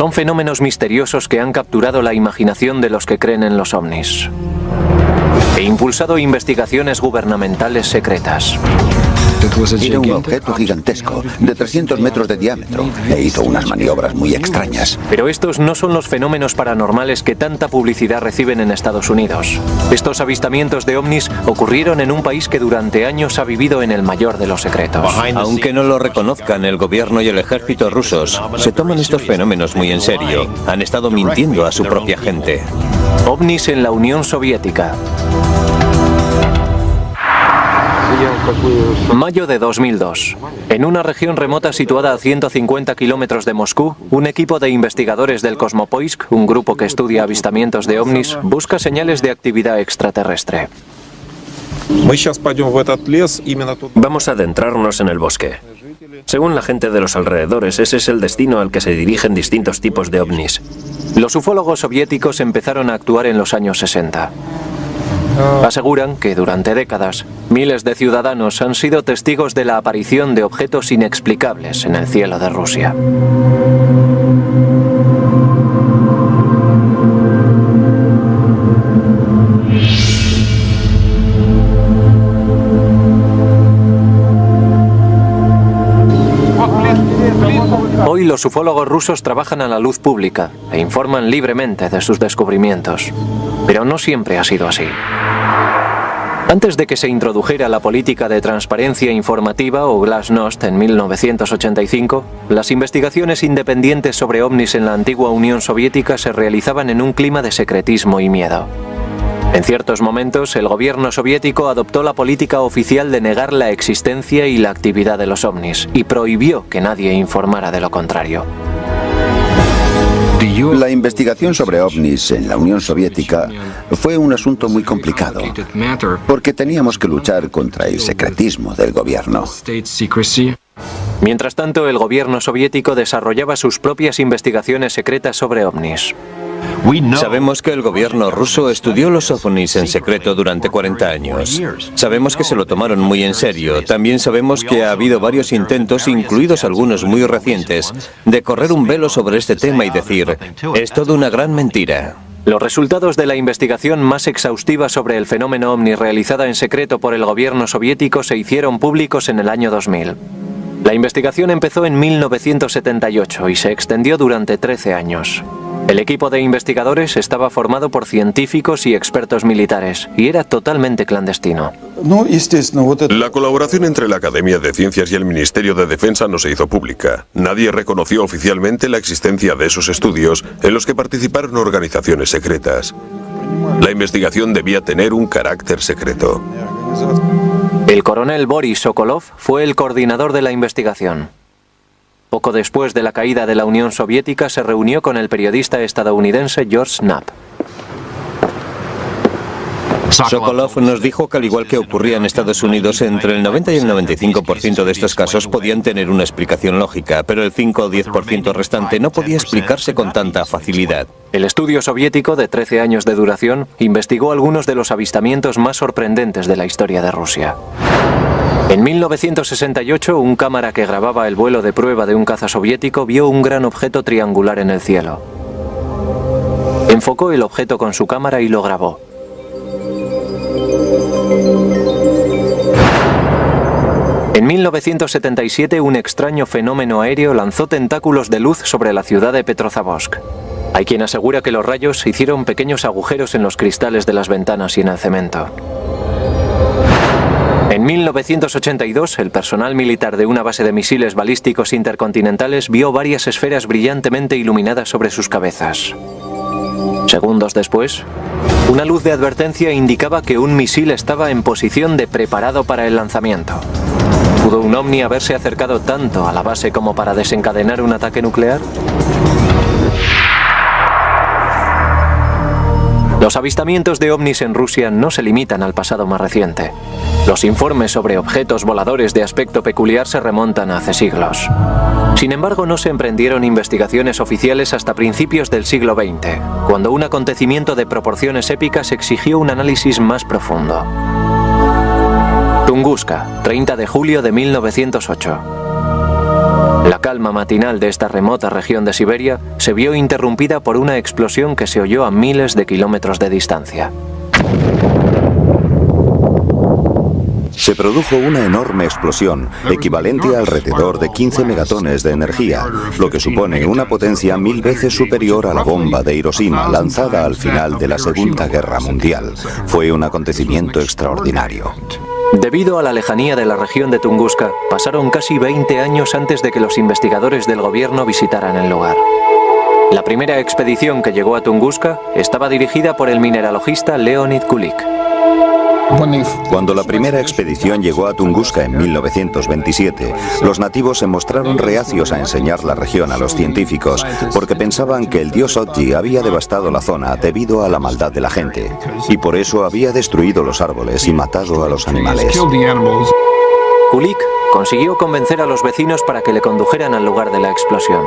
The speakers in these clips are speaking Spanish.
Son fenómenos misteriosos que han capturado la imaginación de los que creen en los ovnis e impulsado investigaciones gubernamentales secretas. Era un objeto gigantesco, de 300 metros de diámetro, e hizo unas maniobras muy extrañas. Pero estos no son los fenómenos paranormales que tanta publicidad reciben en Estados Unidos. Estos avistamientos de ovnis ocurrieron en un país que durante años ha vivido en el mayor de los secretos. Aunque no lo reconozcan, el gobierno y el ejército rusos se toman estos fenómenos muy en serio. Han estado mintiendo a su propia gente. OVNIs en la Unión Soviética. Mayo de 2002. En una región remota situada a 150 kilómetros de Moscú, un equipo de investigadores del Kosmopoisk, un grupo que estudia avistamientos de ovnis, busca señales de actividad extraterrestre. Vamos a adentrarnos en el bosque. Según la gente de los alrededores, ese es el destino al que se dirigen distintos tipos de ovnis. Los ufólogos soviéticos empezaron a actuar en los años 60. Aseguran que durante décadas, miles de ciudadanos han sido testigos de la aparición de objetos inexplicables en el cielo de Rusia. Hoy los ufólogos rusos trabajan a la luz pública e informan libremente de sus descubrimientos. Pero no siempre ha sido así. Antes de que se introdujera la política de transparencia informativa o Glasnost en 1985, las investigaciones independientes sobre ovnis en la antigua Unión Soviética se realizaban en un clima de secretismo y miedo. En ciertos momentos, el gobierno soviético adoptó la política oficial de negar la existencia y la actividad de los ovnis y prohibió que nadie informara de lo contrario. La investigación sobre ovnis en la Unión Soviética fue un asunto muy complicado, porque teníamos que luchar contra el secretismo del gobierno. Mientras tanto, el gobierno soviético desarrollaba sus propias investigaciones secretas sobre ovnis. Sabemos que el gobierno ruso estudió los ovnis en secreto durante 40 años. Sabemos que se lo tomaron muy en serio. También sabemos que ha habido varios intentos, incluidos algunos muy recientes, de correr un velo sobre este tema y decir, es todo una gran mentira. Los resultados de la investigación más exhaustiva sobre el fenómeno ovni realizada en secreto por el gobierno soviético se hicieron públicos en el año 2000. La investigación empezó en 1978 y se extendió durante 13 años. El equipo de investigadores estaba formado por científicos y expertos militares y era totalmente clandestino. La colaboración entre la Academia de Ciencias y el Ministerio de Defensa no se hizo pública. Nadie reconoció oficialmente la existencia de esos estudios en los que participaron organizaciones secretas. La investigación debía tener un carácter secreto. El coronel Boris Sokolov fue el coordinador de la investigación. Poco después de la caída de la Unión Soviética se reunió con el periodista estadounidense George Knapp. Sokolov nos dijo que al igual que ocurría en Estados Unidos, entre el 90 y el 95% de estos casos podían tener una explicación lógica, pero el 5 o 10% restante no podía explicarse con tanta facilidad. El estudio soviético, de 13 años de duración, investigó algunos de los avistamientos más sorprendentes de la historia de Rusia. En 1968, un cámara que grababa el vuelo de prueba de un caza soviético vio un gran objeto triangular en el cielo. Enfocó el objeto con su cámara y lo grabó. En 1977, un extraño fenómeno aéreo lanzó tentáculos de luz sobre la ciudad de Petrozavodsk. Hay quien asegura que los rayos hicieron pequeños agujeros en los cristales de las ventanas y en el cemento. En 1982, el personal militar de una base de misiles balísticos intercontinentales vio varias esferas brillantemente iluminadas sobre sus cabezas. Segundos después, una luz de advertencia indicaba que un misil estaba en posición de preparado para el lanzamiento. ¿Pudo un ovni haberse acercado tanto a la base como para desencadenar un ataque nuclear? Los avistamientos de ovnis en Rusia no se limitan al pasado más reciente. Los informes sobre objetos voladores de aspecto peculiar se remontan a hace siglos. Sin embargo, no se emprendieron investigaciones oficiales hasta principios del siglo XX, cuando un acontecimiento de proporciones épicas exigió un análisis más profundo. Tunguska, 30 de julio de 1908. La calma matinal de esta remota región de Siberia se vio interrumpida por una explosión que se oyó a miles de kilómetros de distancia. Se produjo una enorme explosión, equivalente a alrededor de 15 megatones de energía, lo que supone una potencia 1000 veces superior a la bomba de Hiroshima lanzada al final de la Segunda Guerra Mundial. Fue un acontecimiento extraordinario. Debido a la lejanía de la región de Tunguska, pasaron casi 20 años antes de que los investigadores del gobierno visitaran el lugar. La primera expedición que llegó a Tunguska estaba dirigida por el mineralogista Leonid Kulik. Cuando la primera expedición llegó a Tunguska en 1927, los nativos se mostraron reacios a enseñar la región a los científicos porque pensaban que el dios Otji había devastado la zona debido a la maldad de la gente y por eso había destruido los árboles y matado a los animales. Kulik consiguió convencer a los vecinos para que le condujeran al lugar de la explosión.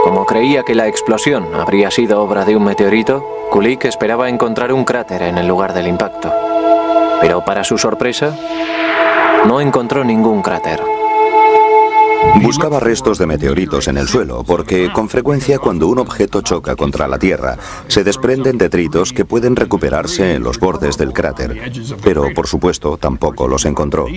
Como creía que la explosión habría sido obra de un meteorito, Kulik esperaba encontrar un cráter en el lugar del impacto. Pero para su sorpresa, no encontró ningún cráter. Buscaba restos de meteoritos en el suelo, porque con frecuencia cuando un objeto choca contra la Tierra, se desprenden detritos que pueden recuperarse en los bordes del cráter. Pero, por supuesto, tampoco los encontró.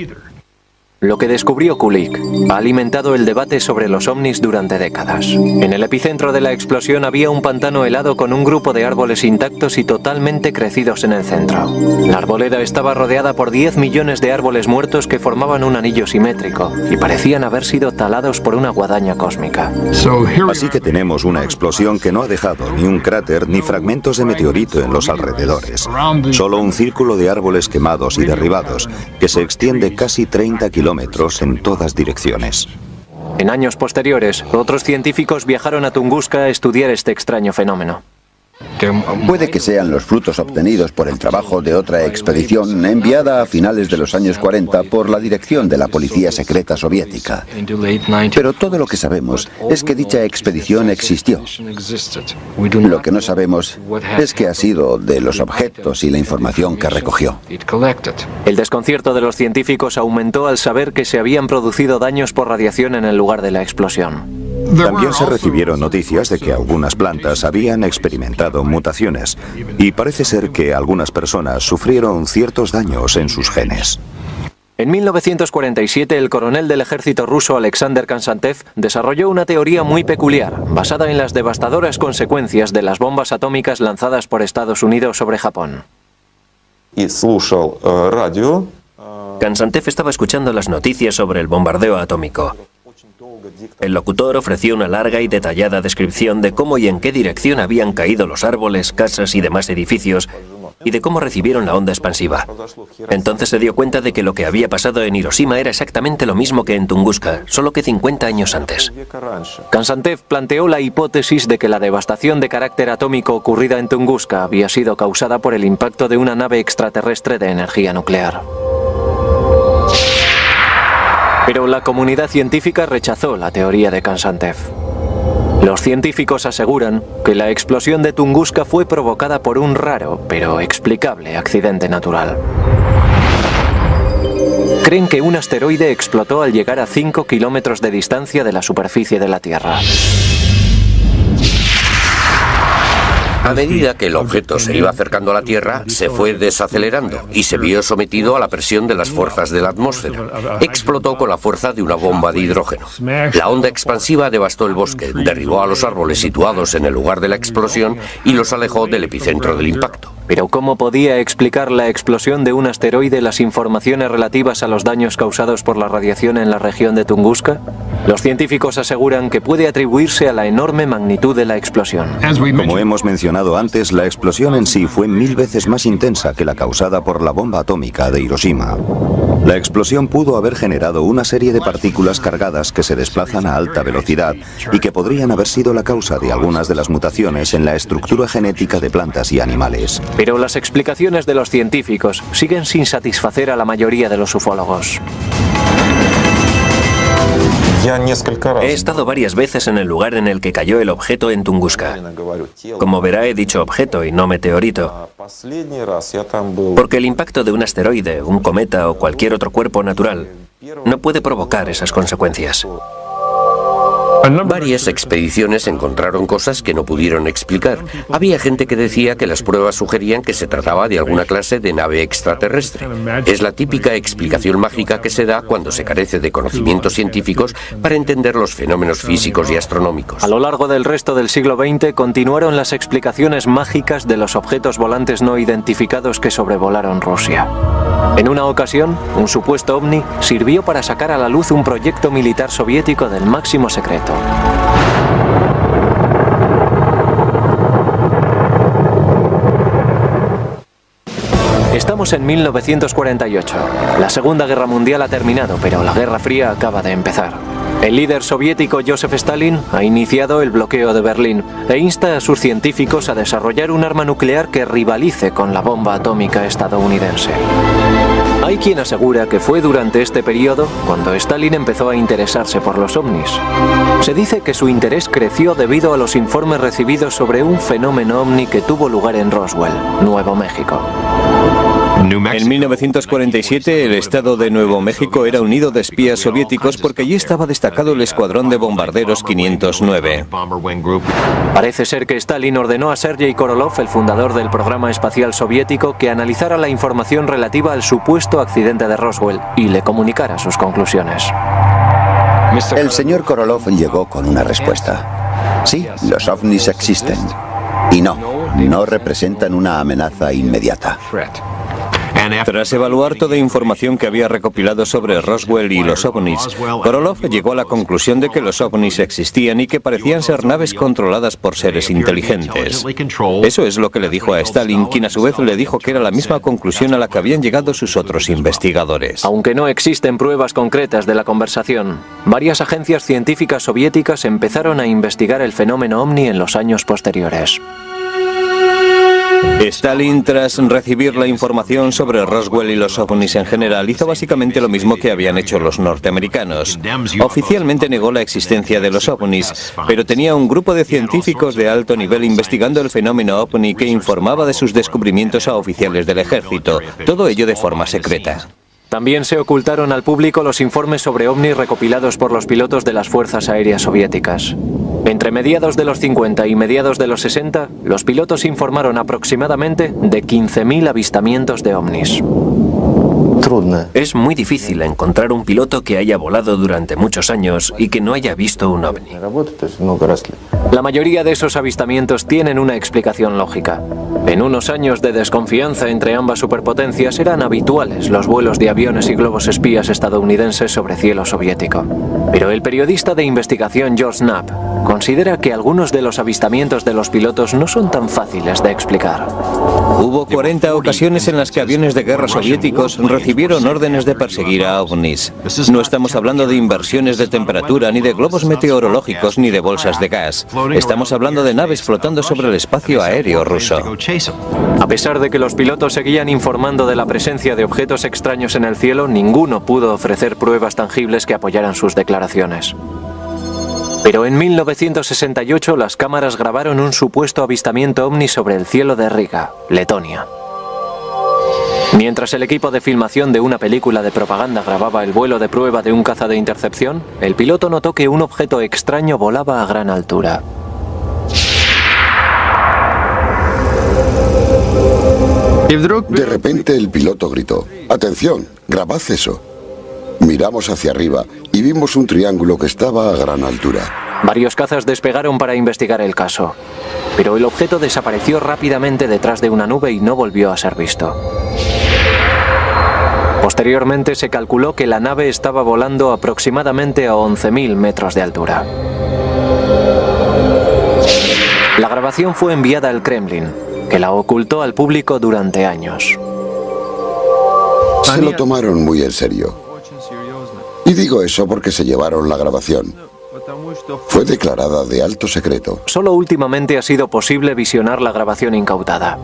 Lo que descubrió Kulik ha alimentado el debate sobre los ovnis durante décadas. En el epicentro de la explosión había un pantano helado con un grupo de árboles intactos y totalmente crecidos en el centro. La arboleda estaba rodeada por 10 millones de árboles muertos que formaban un anillo simétrico y parecían haber sido talados por una guadaña cósmica. Así que tenemos una explosión que no ha dejado ni un cráter ni fragmentos de meteorito en los alrededores. Solo un círculo de árboles quemados y derribados que se extiende casi 30 kilómetros en todas direcciones. En años posteriores, otros científicos viajaron a Tunguska a estudiar este extraño fenómeno. Puede que sean los frutos obtenidos por el trabajo de otra expedición enviada a finales de los años 40 por la dirección de la policía secreta soviética. Pero todo lo que sabemos es que dicha expedición existió. Lo que no sabemos es qué ha sido de los objetos y la información que recogió. El desconcierto de los científicos aumentó al saber que se habían producido daños por radiación en el lugar de la explosión. También se recibieron noticias de que algunas plantas habían experimentado mutaciones y parece ser que algunas personas sufrieron ciertos daños en sus genes. En 1947, el coronel del ejército ruso Alexander Konstantev desarrolló una teoría muy peculiar, basada en las devastadoras consecuencias de las bombas atómicas lanzadas por Estados Unidos sobre Japón. Konstantev estaba escuchando las noticias sobre el bombardeo atómico. El locutor ofreció una larga y detallada descripción de cómo y en qué dirección habían caído los árboles, casas y demás edificios, y de cómo recibieron la onda expansiva. Entonces se dio cuenta de que lo que había pasado en Hiroshima era exactamente lo mismo que en Tunguska, solo que 50 años antes. Konstantev planteó la hipótesis de que la devastación de carácter atómico ocurrida en Tunguska había sido causada por el impacto de una nave extraterrestre de energía nuclear. Pero la comunidad científica rechazó la teoría de Konstantev. Los científicos aseguran que la explosión de Tunguska fue provocada por un raro, pero explicable accidente natural. Creen que un asteroide explotó al llegar a 5 kilómetros de distancia de la superficie de la Tierra. A medida que el objeto se iba acercando a la Tierra, se fue desacelerando y se vio sometido a la presión de las fuerzas de la atmósfera. Explotó con la fuerza de una bomba de hidrógeno. La onda expansiva devastó el bosque, derribó a los árboles situados en el lugar de la explosión y los alejó del epicentro del impacto. Pero ¿cómo podía explicar la explosión de un asteroide las informaciones relativas a los daños causados por la radiación en la región de Tunguska? Los científicos aseguran que puede atribuirse a la enorme magnitud de la explosión. Como hemos mencionado antes, la explosión en sí fue 1000 veces más intensa que la causada por la bomba atómica de Hiroshima. La explosión pudo haber generado una serie de partículas cargadas que se desplazan a alta velocidad y que podrían haber sido la causa de algunas de las mutaciones en la estructura genética de plantas y animales. Pero las explicaciones de los científicos siguen sin satisfacer a la mayoría de los ufólogos. He estado varias veces en el lugar en el que cayó el objeto en Tunguska. Como verá, he dicho objeto y no meteorito, porque el impacto de un asteroide, un cometa o cualquier otro cuerpo natural no puede provocar esas consecuencias. Varias expediciones encontraron cosas que no pudieron explicar. Había gente que decía que las pruebas sugerían que se trataba de alguna clase de nave extraterrestre. Es la típica explicación mágica que se da cuando se carece de conocimientos científicos para entender los fenómenos físicos y astronómicos. A lo largo del resto del siglo XX continuaron las explicaciones mágicas de los objetos volantes no identificados que sobrevolaron Rusia. En una ocasión, un supuesto ovni sirvió para sacar a la luz un proyecto militar soviético del máximo secreto. Estamos en 1948. La Segunda Guerra Mundial ha terminado, pero la Guerra Fría acaba de empezar. El líder soviético Joseph Stalin ha iniciado el bloqueo de Berlín e insta a sus científicos a desarrollar un arma nuclear que rivalice con la bomba atómica estadounidense. Hay quien asegura que fue durante este periodo cuando Stalin empezó a interesarse por los ovnis. Se dice que su interés creció debido a los informes recibidos sobre un fenómeno ovni que tuvo lugar en Roswell, Nuevo México. En 1947, el estado de Nuevo México era un nido de espías soviéticos porque allí estaba destacado el escuadrón de bombarderos 509. Parece ser que Stalin ordenó a Sergei Korolev, el fundador del programa espacial soviético, que analizara la información relativa al supuesto accidente de Roswell y le comunicara sus conclusiones. El señor Korolev llegó con una respuesta. Sí, los ovnis existen. Y no representan una amenaza inmediata. Tras evaluar toda información que había recopilado sobre Roswell y los ovnis, Korolev llegó a la conclusión de que los ovnis existían y que parecían ser naves controladas por seres inteligentes. Eso es lo que le dijo a Stalin, quien a su vez le dijo que era la misma conclusión a la que habían llegado sus otros investigadores. Aunque no existen pruebas concretas de la conversación, varias agencias científicas soviéticas empezaron a investigar el fenómeno ovni en los años posteriores. Stalin, tras recibir la información sobre Roswell y los ovnis en general, hizo básicamente lo mismo que habían hecho los norteamericanos. Oficialmente negó la existencia de los ovnis, pero tenía un grupo de científicos de alto nivel investigando el fenómeno ovni que informaba de sus descubrimientos a oficiales del ejército, todo ello de forma secreta. También se ocultaron al público los informes sobre ovnis recopilados por los pilotos de las fuerzas aéreas soviéticas. Entre mediados de los 50 y mediados de los 60, los pilotos informaron aproximadamente de 15.000 avistamientos de ovnis. Es muy difícil encontrar un piloto que haya volado durante muchos años y que no haya visto un ovni. La mayoría de esos avistamientos tienen una explicación lógica. En unos años de desconfianza entre ambas superpotencias eran habituales los vuelos de aviones y globos espías estadounidenses sobre cielo soviético. Pero el periodista de investigación George Knapp considera que algunos de los avistamientos de los pilotos no son tan fáciles de explicar. Hubo 40 ocasiones en las que aviones de guerra soviéticos recibieron órdenes de perseguir a ovnis. No estamos hablando de inversiones de temperatura, ni de globos meteorológicos, ni de bolsas de gas. Estamos hablando de naves flotando sobre el espacio aéreo ruso. A pesar de que los pilotos seguían informando de la presencia de objetos extraños en el cielo, ninguno pudo ofrecer pruebas tangibles que apoyaran sus declaraciones. Pero en 1968 las cámaras grabaron un supuesto avistamiento ovni sobre el cielo de Riga, Letonia. Mientras el equipo de filmación de una película de propaganda grababa el vuelo de prueba de un caza de intercepción, el piloto notó que un objeto extraño volaba a gran altura. De repente el piloto gritó: «¡Atención! ¡Grabad eso!». Miramos hacia arriba y vimos un triángulo que estaba a gran altura. Varios cazas despegaron para investigar el caso, pero el objeto desapareció rápidamente detrás de una nube y no volvió a ser visto. Posteriormente se calculó que la nave estaba volando aproximadamente a 11.000 metros de altura. La grabación fue enviada al Kremlin, que la ocultó al público durante años. Se lo tomaron muy en serio. Y digo eso porque se llevaron la grabación. Fue declarada de alto secreto. Solo últimamente ha sido posible visionar la grabación incautada.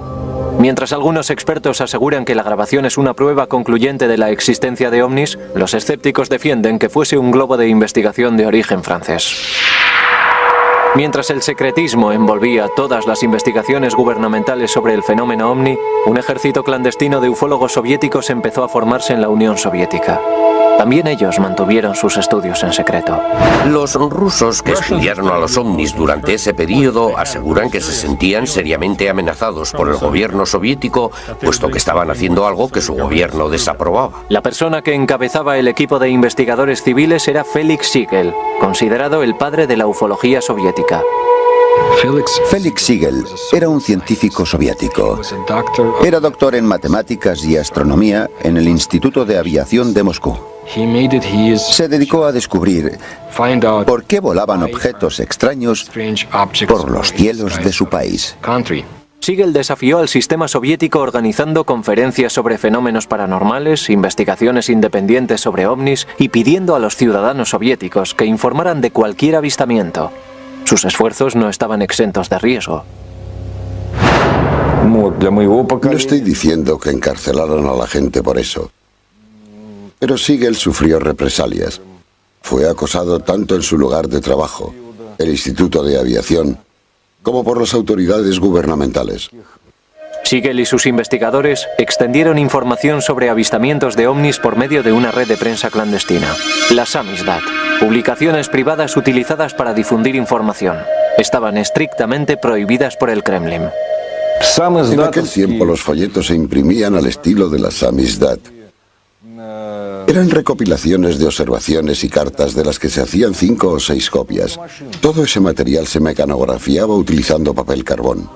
Mientras algunos expertos aseguran que la grabación es una prueba concluyente de la existencia de ovnis, los escépticos defienden que fuese un globo de investigación de origen francés. Mientras el secretismo envolvía todas las investigaciones gubernamentales sobre el fenómeno ovni, un ejército clandestino de ufólogos soviéticos empezó a formarse en la Unión Soviética. También ellos mantuvieron sus estudios en secreto. Los rusos que estudiaron a los ovnis durante ese periodo aseguran que se sentían seriamente amenazados por el gobierno soviético, puesto que estaban haciendo algo que su gobierno desaprobaba. La persona que encabezaba el equipo de investigadores civiles era Felix Siegel, considerado el padre de la ufología soviética. Felix Siegel era un científico soviético. Era doctor en matemáticas y astronomía en el Instituto de Aviación de Moscú. Se dedicó a descubrir por qué volaban objetos extraños por los cielos de su país. Siegel desafió al sistema soviético organizando conferencias sobre fenómenos paranormales, investigaciones independientes sobre ovnis y pidiendo a los ciudadanos soviéticos que informaran de cualquier avistamiento. Sus esfuerzos no estaban exentos de riesgo. No estoy diciendo que encarcelaron a la gente por eso. Pero Siegel sufrió represalias. Fue acosado tanto en su lugar de trabajo, el Instituto de Aviación, como por las autoridades gubernamentales. Siegel y sus investigadores extendieron información sobre avistamientos de ovnis por medio de una red de prensa clandestina, la Samizdat, publicaciones privadas utilizadas para difundir información. Estaban estrictamente prohibidas por el Kremlin. En aquel tiempo los folletos se imprimían al estilo de la Samizdat. Eran recopilaciones de observaciones y cartas de las que se hacían 5 o 6 copias. Todo ese material se mecanografiaba utilizando papel carbón.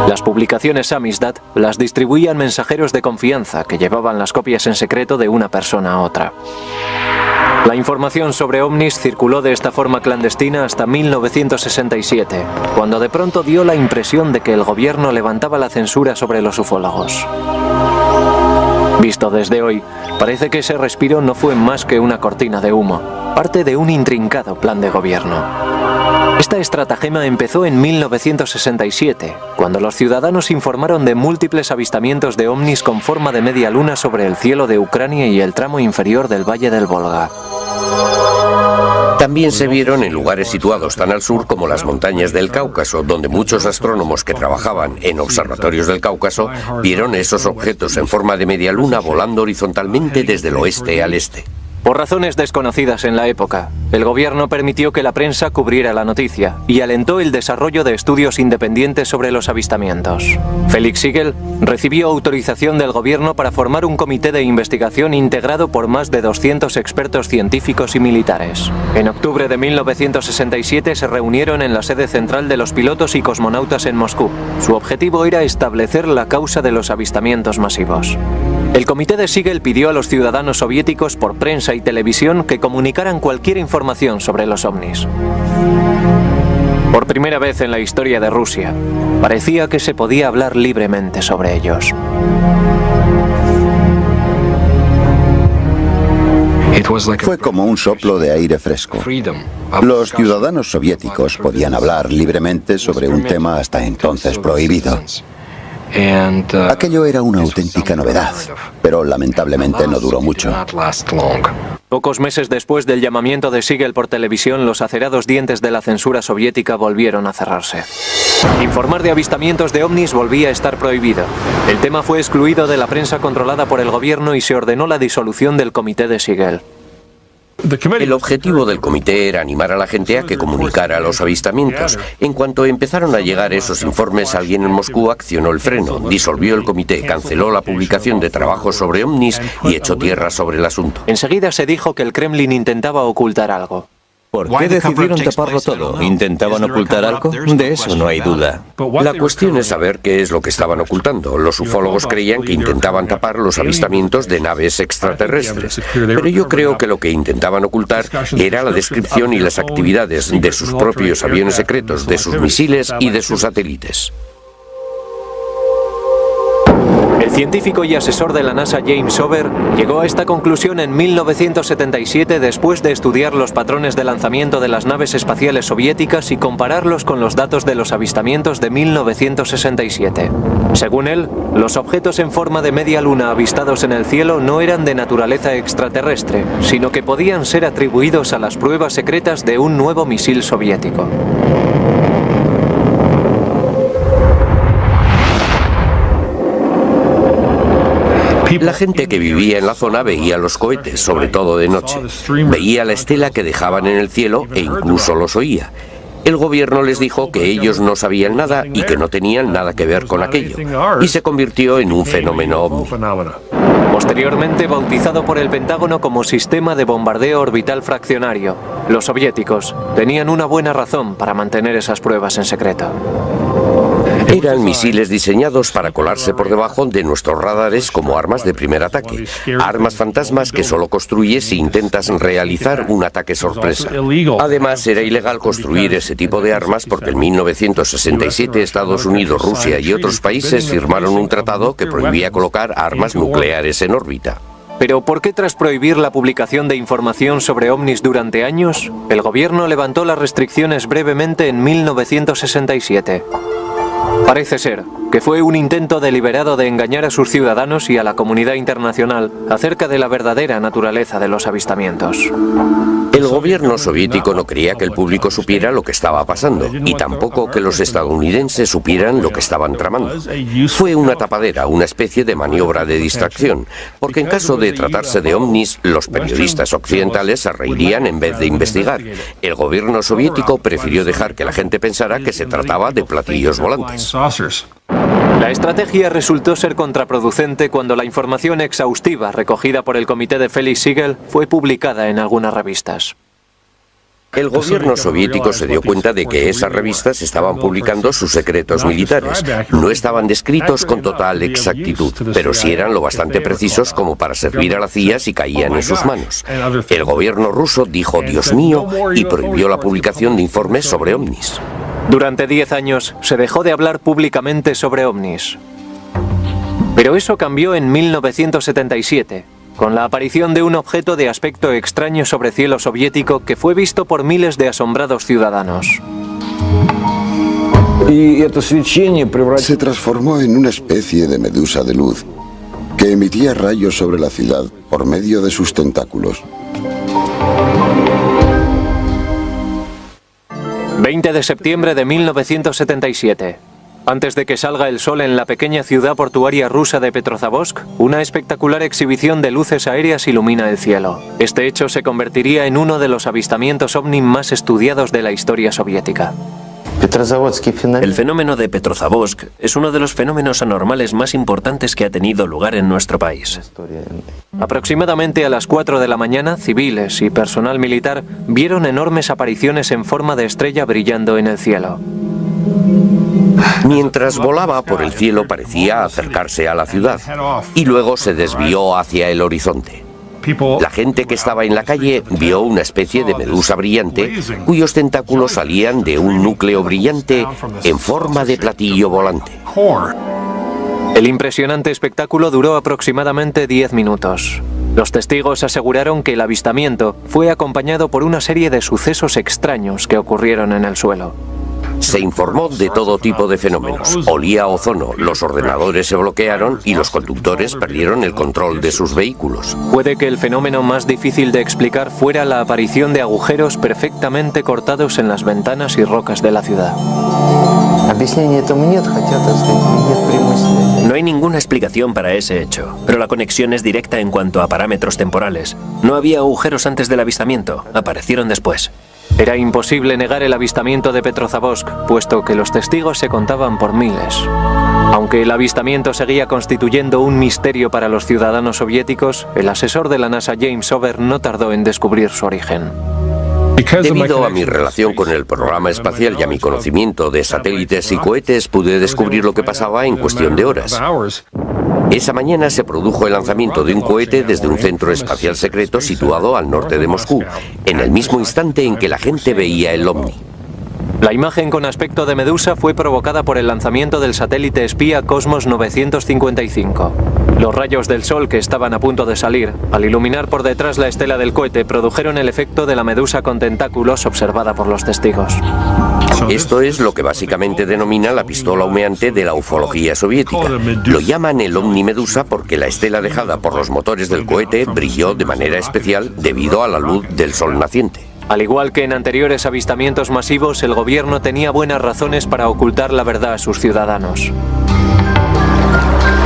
Las publicaciones Samizdat las distribuían mensajeros de confianza que llevaban las copias en secreto de una persona a otra. La información sobre ovnis circuló de esta forma clandestina hasta 1967, cuando de pronto dio la impresión de que el gobierno levantaba la censura sobre los ufólogos. Visto desde hoy, parece que ese respiro no fue más que una cortina de humo, parte de un intrincado plan de gobierno. Esta estratagema empezó en 1967, cuando los ciudadanos informaron de múltiples avistamientos de ovnis con forma de media luna sobre el cielo de Ucrania y el tramo inferior del Valle del Volga. También se vieron en lugares situados tan al sur como las montañas del Cáucaso, donde muchos astrónomos que trabajaban en observatorios del Cáucaso vieron esos objetos en forma de media luna volando horizontalmente desde el oeste al este. Por razones desconocidas en la época, el gobierno permitió que la prensa cubriera la noticia y alentó el desarrollo de estudios independientes sobre los avistamientos. Felix Siegel recibió autorización del gobierno para formar un comité de investigación integrado por más de 200 expertos científicos y militares. En octubre de 1967 se reunieron en la sede central de los pilotos y cosmonautas en Moscú. Su objetivo era establecer la causa de los avistamientos masivos. El comité de Siegel pidió a los ciudadanos soviéticos por prensa y televisión que comunicaran cualquier información sobre los ovnis. Por primera vez en la historia de Rusia, parecía que se podía hablar libremente sobre ellos. Fue como un soplo de aire fresco. Los ciudadanos soviéticos podían hablar libremente sobre un tema hasta entonces prohibido. Aquello era una auténtica novedad, pero lamentablemente no duró mucho. Pocos meses después del llamamiento de Siegel por televisión, los acerados dientes de la censura soviética volvieron a cerrarse. Informar de avistamientos de ovnis volvía a estar prohibido. El tema fue excluido de la prensa controlada por el gobierno y se ordenó la disolución del comité de Siegel. El objetivo del comité era animar a la gente a que comunicara los avistamientos. En cuanto empezaron a llegar esos informes, alguien en Moscú accionó el freno, disolvió el comité, canceló la publicación de trabajos sobre ovnis y echó tierra sobre el asunto. Enseguida se dijo que el Kremlin intentaba ocultar algo. ¿Por qué decidieron taparlo todo? ¿Intentaban ocultar algo? De eso no hay duda. La cuestión es saber qué es lo que estaban ocultando. Los ufólogos creían que intentaban tapar los avistamientos de naves extraterrestres, pero yo creo que lo que intentaban ocultar era la descripción y las actividades de sus propios aviones secretos, de sus misiles y de sus satélites. El científico y asesor de la NASA James Ober llegó a esta conclusión en 1977 después de estudiar los patrones de lanzamiento de las naves espaciales soviéticas y compararlos con los datos de los avistamientos de 1967. Según él, los objetos en forma de media luna avistados en el cielo no eran de naturaleza extraterrestre, sino que podían ser atribuidos a las pruebas secretas de un nuevo misil soviético. La gente que vivía en la zona veía los cohetes, sobre todo de noche. Veía la estela que dejaban en el cielo e incluso los oía. El gobierno les dijo que ellos no sabían nada y que no tenían nada que ver con aquello, y se convirtió en un fenómeno ovni. Posteriormente bautizado por el Pentágono como Sistema de Bombardeo Orbital Fraccionario, los soviéticos tenían una buena razón para mantener esas pruebas en secreto. Eran misiles diseñados para colarse por debajo de nuestros radares como armas de primer ataque, armas fantasmas que solo construyes si intentas realizar un ataque sorpresa. Además, era ilegal construir ese tipo de armas porque en 1967 Estados Unidos, Rusia y otros países firmaron un tratado que prohibía colocar armas nucleares en órbita. Pero ¿por qué tras prohibir la publicación de información sobre ovnis durante años, el gobierno levantó las restricciones brevemente en 1967? Parece ser que fue un intento deliberado de engañar a sus ciudadanos y a la comunidad internacional acerca de la verdadera naturaleza de los avistamientos. El gobierno soviético no quería que el público supiera lo que estaba pasando y tampoco que los estadounidenses supieran lo que estaban tramando. Fue una tapadera, una especie de maniobra de distracción, porque en caso de tratarse de ovnis, los periodistas occidentales se reirían en vez de investigar. El gobierno soviético prefirió dejar que la gente pensara que se trataba de platillos volantes. La estrategia resultó ser contraproducente cuando la información exhaustiva recogida por el comité de Felix Siegel fue publicada en algunas revistas. El gobierno soviético se dio cuenta de que esas revistas estaban publicando sus secretos militares. No estaban descritos con total exactitud, pero sí eran lo bastante precisos como para servir a la CIA si caían en sus manos. El gobierno ruso dijo "Dios mío" y prohibió la publicación de informes sobre ovnis. Durante 10 años se dejó de hablar públicamente sobre ovnis. Pero eso cambió en 1977, con la aparición de un objeto de aspecto extraño sobre cielo soviético que fue visto por miles de asombrados ciudadanos. Se transformó en una especie de medusa de luz que emitía rayos sobre la ciudad por medio de sus tentáculos. 20 de septiembre de 1977. Antes de que salga el sol en la pequeña ciudad portuaria rusa de Petrozavodsk, una espectacular exhibición de luces aéreas ilumina el cielo. Este hecho se convertiría en uno de los avistamientos ovni más estudiados de la historia soviética. El fenómeno de Petrozavodsk es uno de los fenómenos anormales más importantes que ha tenido lugar en nuestro país. Aproximadamente a las 4 de la mañana, civiles y personal militar vieron enormes apariciones en forma de estrella brillando en el cielo. Mientras volaba por el cielo parecía acercarse a la ciudad y luego se desvió hacia el horizonte. La gente que estaba en la calle vio una especie de medusa brillante cuyos tentáculos salían de un núcleo brillante en forma de platillo volante. El impresionante espectáculo duró aproximadamente 10 minutos. Los testigos aseguraron que el avistamiento fue acompañado por una serie de sucesos extraños que ocurrieron en el suelo. Se informó de todo tipo de fenómenos. Olía a ozono, los ordenadores se bloquearon y los conductores perdieron el control de sus vehículos. Puede que el fenómeno más difícil de explicar fuera la aparición de agujeros perfectamente cortados en las ventanas y rocas de la ciudad. No hay ninguna explicación para ese hecho, pero la conexión es directa en cuanto a parámetros temporales. No había agujeros antes del avistamiento, aparecieron después. Era imposible negar el avistamiento de Petrozavodsk, puesto que los testigos se contaban por miles. Aunque el avistamiento seguía constituyendo un misterio para los ciudadanos soviéticos, el asesor de la NASA James Over no tardó en descubrir su origen. Debido a mi relación con el programa espacial y a mi conocimiento de satélites y cohetes, pude descubrir lo que pasaba en cuestión de horas. Esa mañana se produjo el lanzamiento de un cohete desde un centro espacial secreto situado al norte de Moscú, en el mismo instante en que la gente veía el ovni. La imagen con aspecto de medusa fue provocada por el lanzamiento del satélite espía Cosmos 955. Los rayos del sol que estaban a punto de salir, al iluminar por detrás la estela del cohete, produjeron el efecto de la medusa con tentáculos observada por los testigos. Esto es lo que básicamente denomina la pistola humeante de la ufología soviética. Lo llaman el ovni medusa porque la estela dejada por los motores del cohete brilló de manera especial debido a la luz del sol naciente. Al igual que en anteriores avistamientos masivos, el gobierno tenía buenas razones para ocultar la verdad a sus ciudadanos.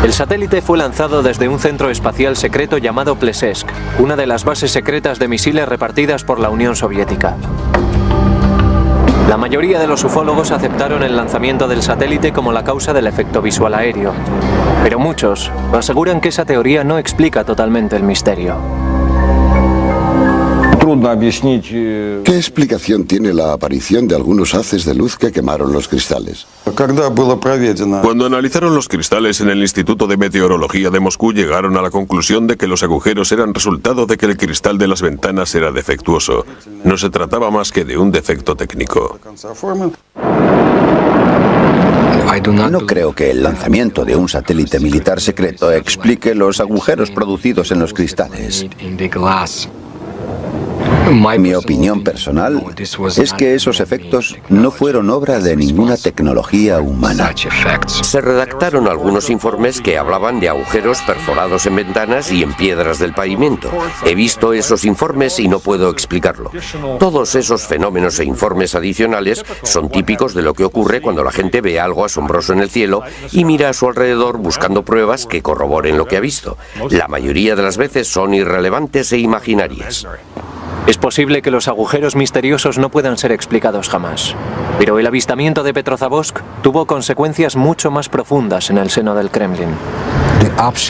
El satélite fue lanzado desde un centro espacial secreto llamado Plesetsk, una de las bases secretas de misiles repartidas por la Unión Soviética. La mayoría de los ufólogos aceptaron el lanzamiento del satélite como la causa del efecto visual aéreo, pero muchos aseguran que esa teoría no explica totalmente el misterio. ¿Qué explicación tiene la aparición de algunos haces de luz que quemaron los cristales? Cuando analizaron los cristales en el Instituto de Meteorología de Moscú, llegaron a la conclusión de que los agujeros eran resultado de que el cristal de las ventanas era defectuoso. No se trataba más que de un defecto técnico. No creo que el lanzamiento de un satélite militar secreto explique los agujeros producidos en los cristales. Mi opinión personal es que esos efectos no fueron obra de ninguna tecnología humana. Se redactaron algunos informes que hablaban de agujeros perforados en ventanas y en piedras del pavimento. He visto esos informes y no puedo explicarlo. Todos esos fenómenos e informes adicionales son típicos de lo que ocurre cuando la gente ve algo asombroso en el cielo y mira a su alrededor buscando pruebas que corroboren lo que ha visto. La mayoría de las veces son irrelevantes e imaginarias. Es posible que los agujeros misteriosos no puedan ser explicados jamás, pero el avistamiento de Petrozavodsk tuvo consecuencias mucho más profundas en el seno del Kremlin.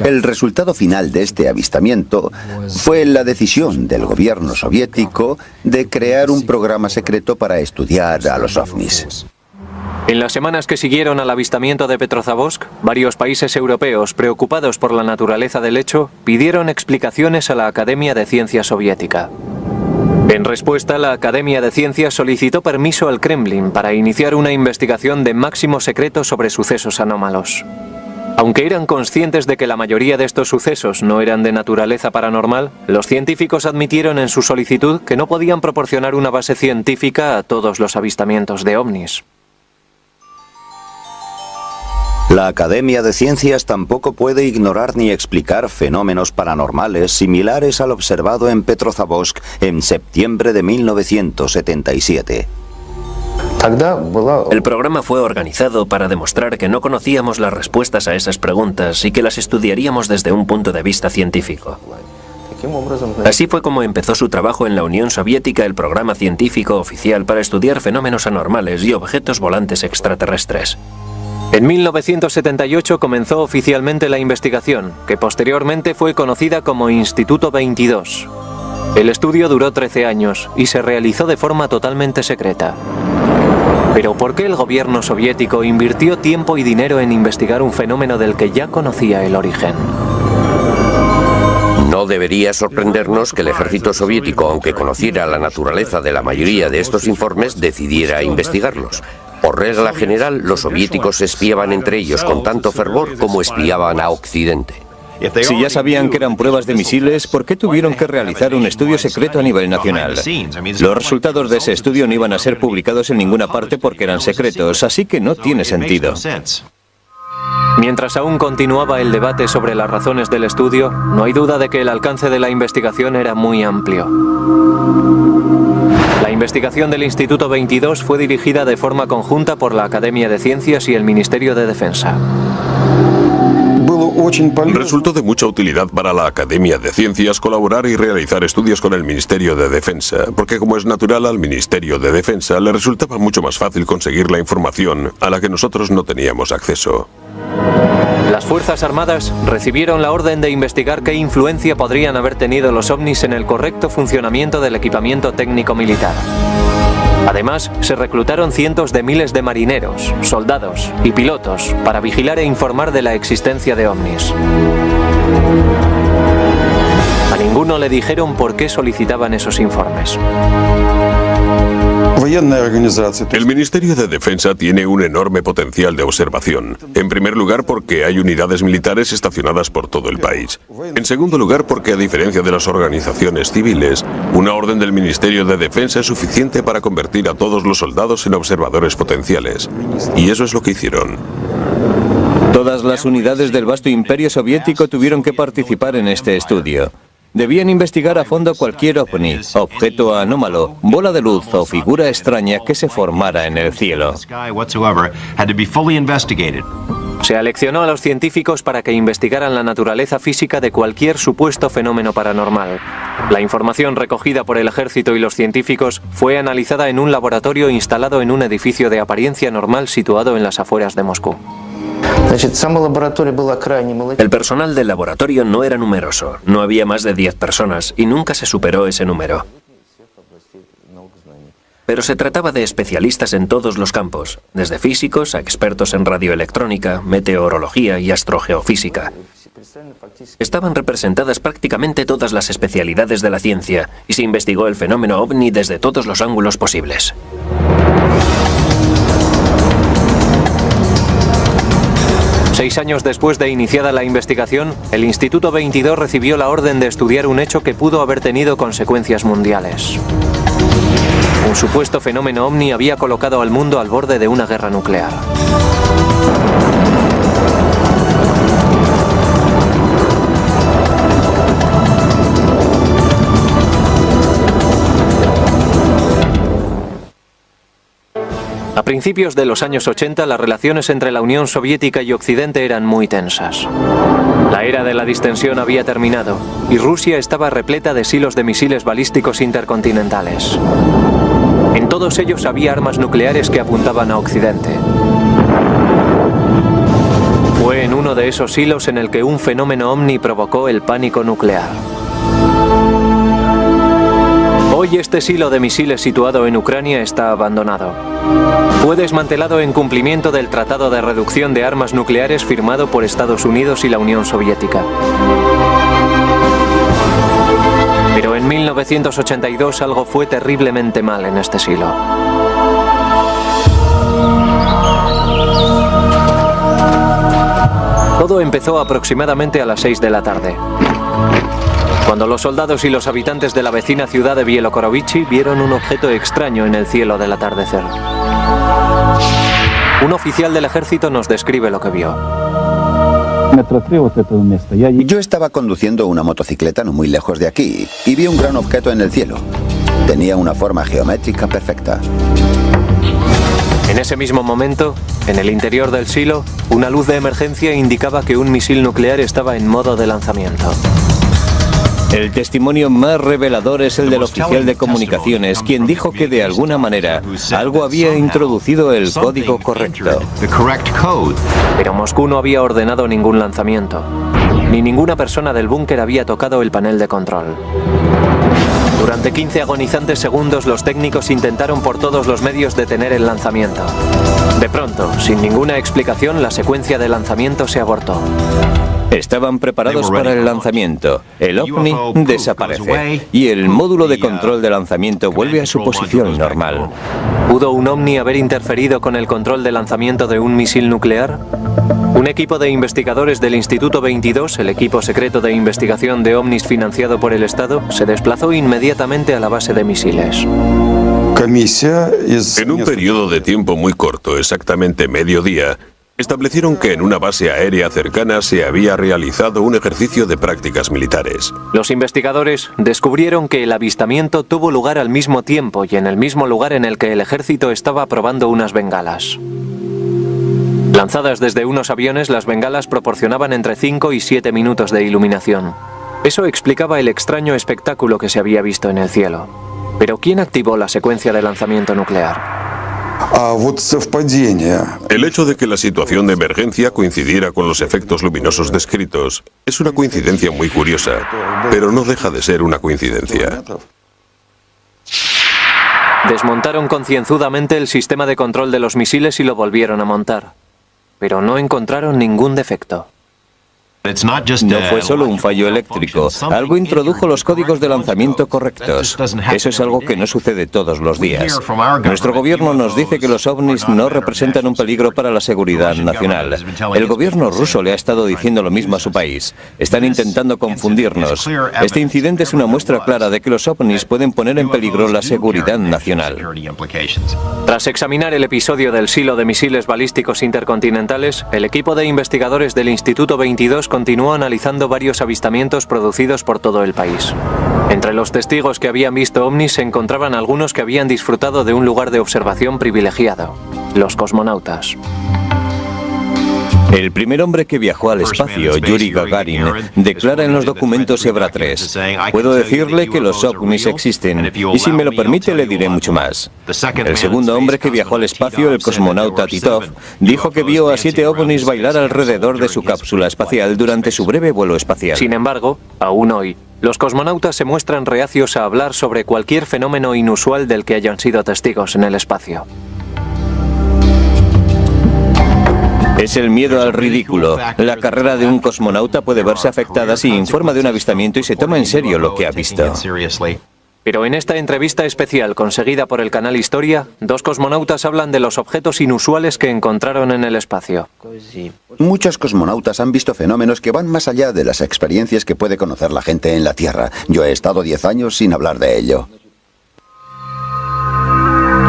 El resultado final de este avistamiento fue la decisión del gobierno soviético de crear un programa secreto para estudiar a los ovnis. En las semanas que siguieron al avistamiento de Petrozavodsk, varios países europeos, preocupados por la naturaleza del hecho, pidieron explicaciones a la Academia de Ciencias Soviética. En respuesta, la Academia de Ciencias solicitó permiso al Kremlin para iniciar una investigación de máximo secreto sobre sucesos anómalos. Aunque eran conscientes de que la mayoría de estos sucesos no eran de naturaleza paranormal, los científicos admitieron en su solicitud que no podían proporcionar una base científica a todos los avistamientos de ovnis. La Academia de Ciencias tampoco puede ignorar ni explicar fenómenos paranormales similares al observado en Petrozavodsk en septiembre de 1977. El programa fue organizado para demostrar que no conocíamos las respuestas a esas preguntas y que las estudiaríamos desde un punto de vista científico. Así fue como empezó su trabajo en la Unión Soviética el programa científico oficial para estudiar fenómenos anormales y objetos volantes extraterrestres. En 1978 comenzó oficialmente la investigación, que posteriormente fue conocida como Instituto 22. El estudio duró 13 años y se realizó de forma totalmente secreta. Pero ¿por qué el gobierno soviético invirtió tiempo y dinero en investigar un fenómeno del que ya conocía el origen? No debería sorprendernos que el ejército soviético, aunque conociera la naturaleza de la mayoría de estos informes, decidiera investigarlos. Por regla general, los soviéticos espiaban entre ellos con tanto fervor como espiaban a Occidente. Si ya sabían que eran pruebas de misiles, ¿por qué tuvieron que realizar un estudio secreto a nivel nacional? Los resultados de ese estudio no iban a ser publicados en ninguna parte porque eran secretos, así que no tiene sentido. Mientras aún continuaba el debate sobre las razones del estudio, no hay duda de que el alcance de la investigación era muy amplio. La investigación del Instituto 22 fue dirigida de forma conjunta por la Academia de Ciencias y el Ministerio de Defensa. Resultó de mucha utilidad para la Academia de Ciencias colaborar y realizar estudios con el Ministerio de Defensa, porque como es natural, al Ministerio de Defensa le resultaba mucho más fácil conseguir la información a la que nosotros no teníamos acceso. Las Fuerzas Armadas recibieron la orden de investigar qué influencia podrían haber tenido los ovnis en el correcto funcionamiento del equipamiento técnico militar. Además, se reclutaron cientos de miles de marineros, soldados y pilotos para vigilar e informar de la existencia de ovnis. A ninguno le dijeron por qué solicitaban esos informes. El Ministerio de Defensa tiene un enorme potencial de observación. En primer lugar, porque hay unidades militares estacionadas por todo el país. En segundo lugar, porque a diferencia de las organizaciones civiles, una orden del Ministerio de Defensa es suficiente para convertir a todos los soldados en observadores potenciales. Y eso es lo que hicieron. Todas las unidades del vasto imperio soviético tuvieron que participar en este estudio. Debían investigar a fondo cualquier ovni, objeto anómalo, bola de luz o figura extraña que se formara en el cielo. Se aleccionó a los científicos para que investigaran la naturaleza física de cualquier supuesto fenómeno paranormal. La información recogida por el ejército y los científicos fue analizada en un laboratorio instalado en un edificio de apariencia normal situado en las afueras de Moscú. El personal del laboratorio no era numeroso, no había más de 10 personas y nunca se superó ese número. Pero se trataba de especialistas en todos los campos, desde físicos a expertos en radioelectrónica, meteorología y astrogeofísica. Estaban representadas prácticamente todas las especialidades de la ciencia y se investigó el fenómeno ovni desde todos los ángulos posibles. Seis años después de iniciada la investigación, el Instituto 22 recibió la orden de estudiar un hecho que pudo haber tenido consecuencias mundiales. Un supuesto fenómeno ovni había colocado al mundo al borde de una guerra nuclear. A principios de los años 80, las relaciones entre la Unión Soviética y Occidente eran muy tensas. La era de la distensión había terminado y Rusia estaba repleta de silos de misiles balísticos intercontinentales. En todos ellos había armas nucleares que apuntaban a Occidente. Fue en uno de esos silos en el que un fenómeno ovni provocó el pánico nuclear. Hoy este silo de misiles situado en Ucrania está abandonado. Fue desmantelado en cumplimiento del Tratado de Reducción de Armas Nucleares firmado por Estados Unidos y la Unión Soviética. Pero en 1982 algo fue terriblemente mal en este silo. Todo empezó aproximadamente a las 6 de la tarde, cuando los soldados y los habitantes de la vecina ciudad de Bielorukrovich vieron un objeto extraño en el cielo del atardecer. Un oficial del ejército nos describe lo que vio. Yo estaba conduciendo una motocicleta no muy lejos de aquí y vi un gran objeto en el cielo. Tenía una forma geométrica perfecta. En ese mismo momento, en el interior del silo, una luz de emergencia indicaba que un misil nuclear estaba en modo de lanzamiento. El testimonio más revelador es el del oficial de comunicaciones, quien dijo que de alguna manera algo había introducido el código correcto. Pero Moscú no había ordenado ningún lanzamiento, ni ninguna persona del búnker había tocado el panel de control. Durante 15 agonizantes segundos los técnicos intentaron por todos los medios detener el lanzamiento. De pronto, sin ninguna explicación, la secuencia de lanzamiento se abortó. Estaban preparados para el lanzamiento. El ovni desaparece y el módulo de control de lanzamiento vuelve a su posición normal. ¿Pudo un ovni haber interferido con el control de lanzamiento de un misil nuclear? Un equipo de investigadores del Instituto 22, el equipo secreto de investigación de ovnis financiado por el Estado, se desplazó inmediatamente a la base de misiles. En un periodo de tiempo muy corto, exactamente mediodía, establecieron que en una base aérea cercana se había realizado un ejercicio de prácticas militares. Los investigadores descubrieron que el avistamiento tuvo lugar al mismo tiempo y en el mismo lugar en el que el ejército estaba probando unas bengalas. Lanzadas desde unos aviones, las bengalas proporcionaban entre 5 y 7 minutos de iluminación. Eso explicaba el extraño espectáculo que se había visto en el cielo. Pero ¿quién activó la secuencia de lanzamiento nuclear? El hecho de que la situación de emergencia coincidiera con los efectos luminosos descritos es una coincidencia muy curiosa, pero no deja de ser una coincidencia. Desmontaron concienzudamente el sistema de control de los misiles y lo volvieron a montar, pero no encontraron ningún defecto. No fue solo un fallo eléctrico, algo introdujo los códigos de lanzamiento correctos. Eso es algo que no sucede todos los días. Nuestro gobierno nos dice que los ovnis no representan un peligro para la seguridad nacional. El gobierno ruso le ha estado diciendo lo mismo a su país. Están intentando confundirnos. Este incidente es una muestra clara de que los ovnis pueden poner en peligro la seguridad nacional. Tras examinar el episodio del silo de misiles balísticos intercontinentales, el equipo de investigadores del Instituto 22 continuó analizando varios avistamientos producidos por todo el país. Entre los testigos que habían visto ovnis se encontraban algunos que habían disfrutado de un lugar de observación privilegiado, los cosmonautas. El primer hombre que viajó al espacio, Yuri Gagarin, declara en los documentos EBRA 3: puedo decirle que los ovnis existen, y si me lo permite le diré mucho más. El segundo hombre que viajó al espacio, el cosmonauta Titov, dijo que vio a 7 ovnis bailar alrededor de su cápsula espacial durante su breve vuelo espacial. Sin embargo, aún hoy, los cosmonautas se muestran reacios a hablar sobre cualquier fenómeno inusual del que hayan sido testigos en el espacio. Es el miedo al ridículo. La carrera de un cosmonauta puede verse afectada si informa de un avistamiento y se toma en serio lo que ha visto. Pero en esta entrevista especial conseguida por el canal Historia, 2 cosmonautas hablan de los objetos inusuales que encontraron en el espacio. Muchos cosmonautas han visto fenómenos que van más allá de las experiencias que puede conocer la gente en la Tierra. Yo he estado 10 años sin hablar de ello.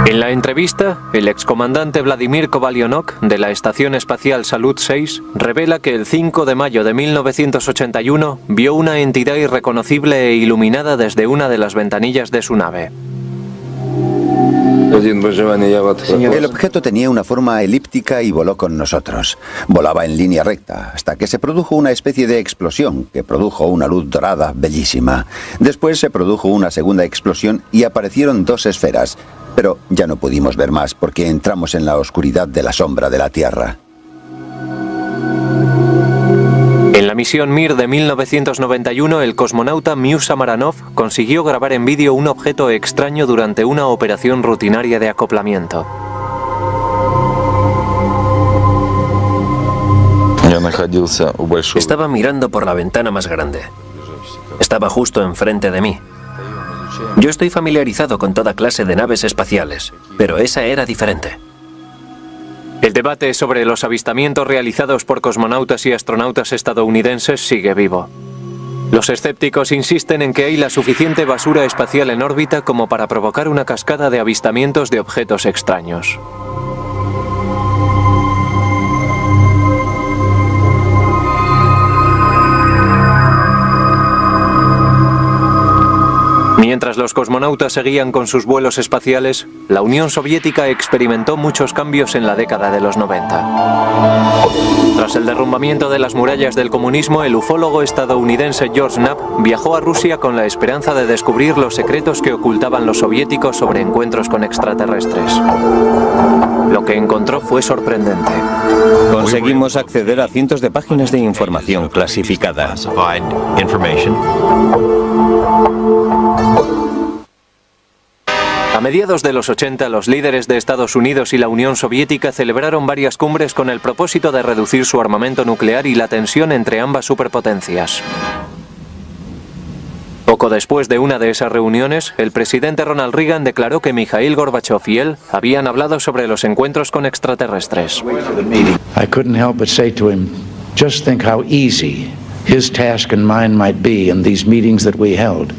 En la entrevista, el excomandante Vladimir Kovalyonok, de la Estación Espacial Salyut 6, revela que el 5 de mayo de 1981 vio una entidad irreconocible e iluminada desde una de las ventanillas de su nave. El objeto tenía una forma elíptica y voló con nosotros. Volaba en línea recta, hasta que se produjo una especie de explosión que produjo una luz dorada bellísima. Después se produjo una segunda explosión y aparecieron 2 esferas, pero ya no pudimos ver más porque entramos en la oscuridad de la sombra de la Tierra. En la misión Mir de 1991, el cosmonauta Miu Samaranov consiguió grabar en vídeo un objeto extraño durante una operación rutinaria de acoplamiento. Estaba mirando por la ventana más grande. Estaba justo enfrente de mí. Yo estoy familiarizado con toda clase de naves espaciales, pero esa era diferente. El debate sobre los avistamientos realizados por cosmonautas y astronautas estadounidenses sigue vivo. Los escépticos insisten en que hay la suficiente basura espacial en órbita como para provocar una cascada de avistamientos de objetos extraños. Mientras los cosmonautas seguían con sus vuelos espaciales, la Unión Soviética experimentó muchos cambios en la década de los 90. Tras el derrumbamiento de las murallas del comunismo, el ufólogo estadounidense George Knapp viajó a Rusia con la esperanza de descubrir los secretos que ocultaban los soviéticos sobre encuentros con extraterrestres. Lo que encontró fue sorprendente. Conseguimos acceder a cientos de páginas de información clasificada. A mediados de los 80, los líderes de Estados Unidos y la Unión Soviética celebraron varias cumbres con el propósito de reducir su armamento nuclear y la tensión entre ambas superpotencias. Poco después de una de esas reuniones, el presidente Ronald Reagan declaró que Mikhail Gorbachev y él habían hablado sobre los encuentros con extraterrestres. I couldn't help but say to him, just think how easy his task and mine might be in these meetings that we held.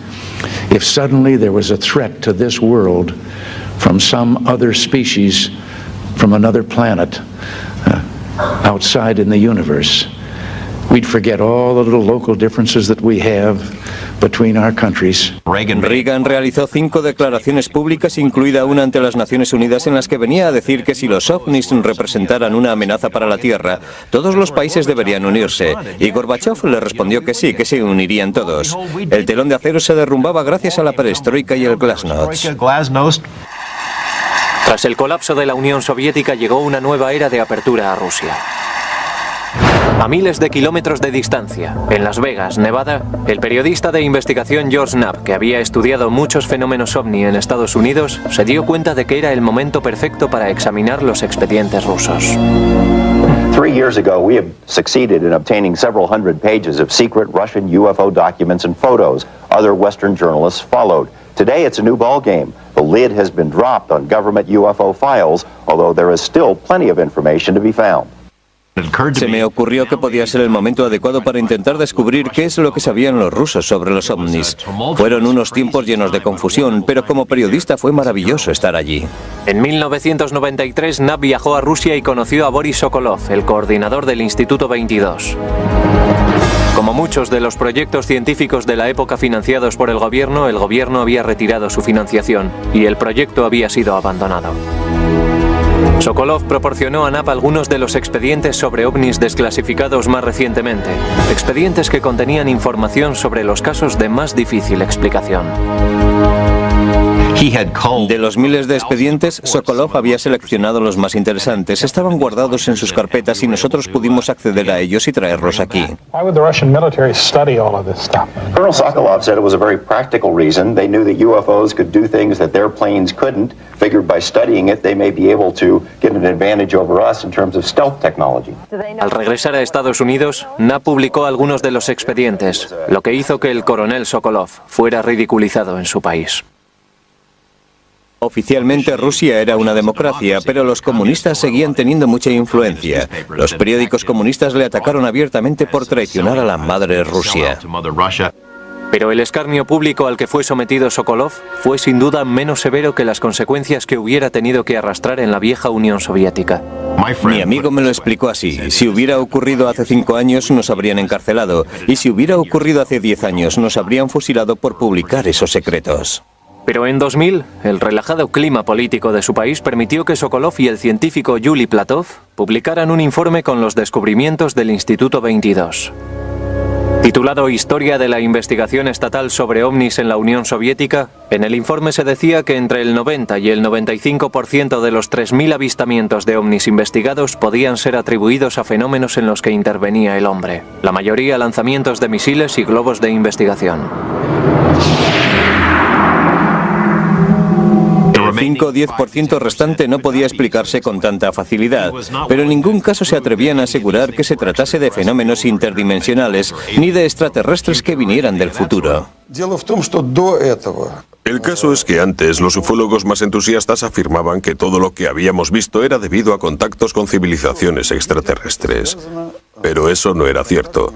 If suddenly there was a threat to this world from some other species, from another planet, outside in the universe, we'd forget all the little local differences that we have between our countries. Reagan realizó 5 declaraciones públicas, incluida una ante las Naciones Unidas, en las que venía a decir que si los ovnis representaran una amenaza para la Tierra, todos los países deberían unirse. Y Gorbachev le respondió que sí, que se unirían todos. El telón de acero se derrumbaba gracias a la perestroika y el glasnost. Tras el colapso de la Unión Soviética llegó una nueva era de apertura a Rusia. A miles de kilómetros de distancia, en Las Vegas, Nevada, el periodista de investigación George Knapp, que había estudiado muchos fenómenos ovni en Estados Unidos, se dio cuenta de que era el momento perfecto para examinar los expedientes rusos. 3 years ago, we have succeeded in obtaining several hundred pages of secret Russian UFO documents and photos. Other Western journalists followed. Today, it's a new ballgame. The lid has been dropped on government UFO files, although there is still plenty of information to be found. Se me ocurrió que podía ser el momento adecuado para intentar descubrir qué es lo que sabían los rusos sobre los ovnis. Fueron unos tiempos llenos de confusión, pero como periodista fue maravilloso estar allí. En 1993, Knapp viajó a Rusia y conoció a Boris Sokolov, el coordinador del Instituto 22. Como muchos de los proyectos científicos de la época financiados por el gobierno había retirado su financiación y el proyecto había sido abandonado. Sokolov proporcionó a Knapp algunos de los expedientes sobre ovnis desclasificados más recientemente, expedientes que contenían información sobre los casos de más difícil explicación. De los miles de expedientes, Sokolov había seleccionado los más interesantes. Estaban guardados en sus carpetas y nosotros pudimos acceder a ellos y traerlos aquí. Colonel Sokolov said it was a very practical reason. They knew that UFOs could do things that their planes couldn't. Figured by studying it, they may be able to get an advantage over us in terms of stealth technology. Al regresar a Estados Unidos, Knapp publicó algunos de los expedientes, lo que hizo que el coronel Sokolov fuera ridiculizado en su país. Oficialmente Rusia era una democracia, pero los comunistas seguían teniendo mucha influencia. Los periódicos comunistas le atacaron abiertamente por traicionar a la madre Rusia. Pero el escarnio público al que fue sometido Sokolov fue sin duda menos severo que las consecuencias que hubiera tenido que arrastrar en la vieja Unión Soviética. Mi amigo me lo explicó así: si hubiera ocurrido hace 5 años nos habrían encarcelado, y si hubiera ocurrido hace 10 años nos habrían fusilado por publicar esos secretos. Pero en 2000, el relajado clima político de su país permitió que Sokolov y el científico Yuli Platov publicaran un informe con los descubrimientos del Instituto 22. Titulado Historia de la investigación estatal sobre ovnis en la Unión Soviética, en el informe se decía que entre el 90 y el 95% de los 3.000 avistamientos de ovnis investigados podían ser atribuidos a fenómenos en los que intervenía el hombre, la mayoría lanzamientos de misiles y globos de investigación. El 5 o 10% restante no podía explicarse con tanta facilidad, pero en ningún caso se atrevían a asegurar que se tratase de fenómenos interdimensionales ni de extraterrestres que vinieran del futuro. El caso es que antes los ufólogos más entusiastas afirmaban que todo lo que habíamos visto era debido a contactos con civilizaciones extraterrestres. Pero eso no era cierto.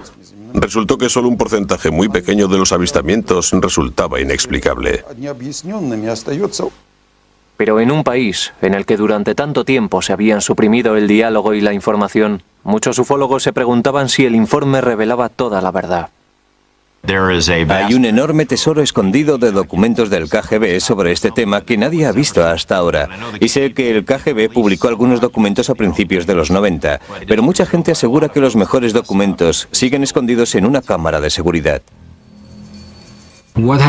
Resultó que solo un porcentaje muy pequeño de los avistamientos resultaba inexplicable. Pero en un país en el que durante tanto tiempo se habían suprimido el diálogo y la información, muchos ufólogos se preguntaban si el informe revelaba toda la verdad. Hay un enorme tesoro escondido de documentos del KGB sobre este tema que nadie ha visto hasta ahora. Y sé que el KGB publicó algunos documentos a principios de los 90, pero mucha gente asegura que los mejores documentos siguen escondidos en una cámara de seguridad.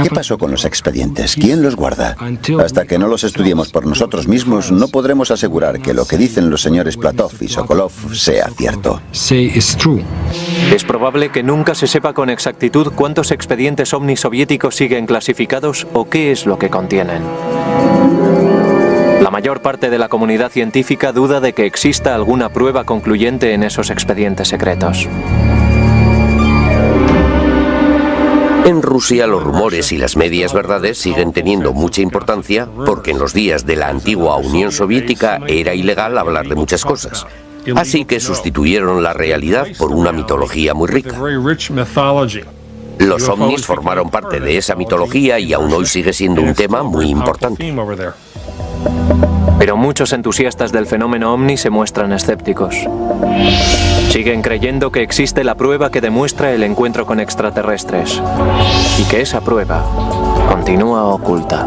¿Qué pasó con los expedientes? ¿Quién los guarda? Hasta que no los estudiemos por nosotros mismos, no podremos asegurar que lo que dicen los señores Platov y Sokolov sea cierto. Es probable que nunca se sepa con exactitud cuántos expedientes ovni soviéticos siguen clasificados o qué es lo que contienen. La mayor parte de la comunidad científica duda de que exista alguna prueba concluyente en esos expedientes secretos. En Rusia los rumores y las medias verdades siguen teniendo mucha importancia porque en los días de la antigua Unión Soviética era ilegal hablar de muchas cosas. Así que sustituyeron la realidad por una mitología muy rica. Los ovnis formaron parte de esa mitología y aún hoy sigue siendo un tema muy importante. Pero muchos entusiastas del fenómeno ovni se muestran escépticos. Siguen creyendo que existe la prueba que demuestra el encuentro con extraterrestres y que esa prueba continúa oculta.